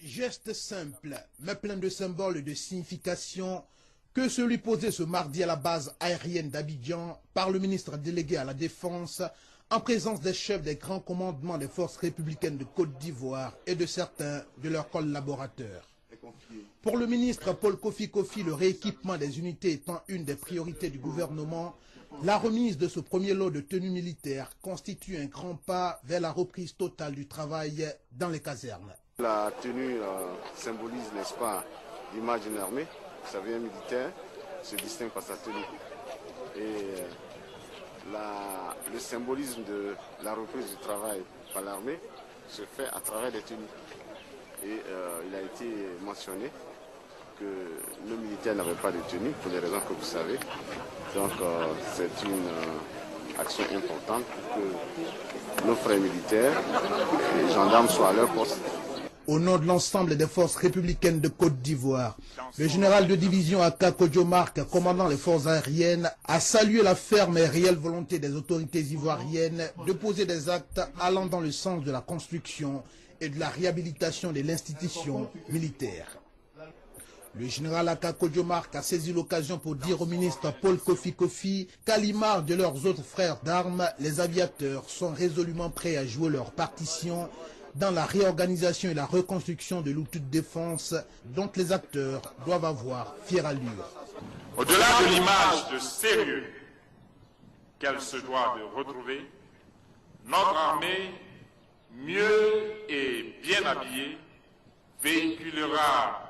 Geste simple, mais plein de symboles et de signification, que celui posé ce mardi à la base aérienne d'Abidjan par le ministre délégué à la Défense, en présence des chefs des grands commandements des forces républicaines de Côte d'Ivoire et de certains de leurs collaborateurs. Pour le ministre Paul Kofi Kofi, le rééquipement des unités étant une des priorités du gouvernement, la remise de ce premier lot de tenues militaires constitue un grand pas vers la reprise totale du travail dans les casernes. La tenue symbolise, n'est-ce pas, l'image d'une armée. Vous savez, un militaire se distingue par sa tenue. Et le symbolisme de la reprise du travail par l'armée se fait à travers des tenues. Et il a été mentionné que nos militaires n'avaient pas de tenue, pour les raisons que vous savez. Donc c'est une action importante pour que nos frères militaires et les gendarmes soient à leur poste. Au nom de l'ensemble des forces républicaines de Côte d'Ivoire, le général de division Aka Kodjomark, commandant les forces aériennes, a salué la ferme et réelle volonté des autorités ivoiriennes de poser des actes allant dans le sens de la construction et de la réhabilitation de l'institution militaire. Le général Aka Kodjomark a saisi l'occasion pour dire au ministre Paul Kofi Kofi qu'à l'image de leurs autres frères d'armes, les aviateurs sont résolument prêts à jouer leur partition dans la réorganisation et la reconstruction de l'outil de défense dont les acteurs doivent avoir fière allure. Au-delà de l'image de sérieux qu'elle se doit de retrouver, notre armée, mieux et bien habillée, véhiculera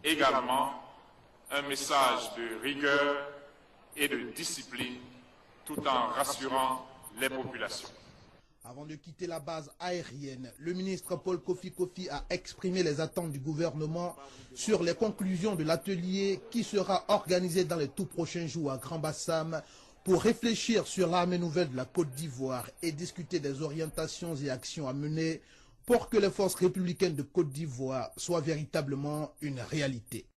également un message de rigueur et de discipline tout en rassurant les populations. Avant de quitter la base aérienne, le ministre Paul Kofi Kofi a exprimé les attentes du gouvernement sur les conclusions de l'atelier qui sera organisé dans les tout prochains jours à Grand-Bassam pour réfléchir sur l'armée nouvelle de la Côte d'Ivoire et discuter des orientations et actions à mener pour que les forces républicaines de Côte d'Ivoire soient véritablement une réalité.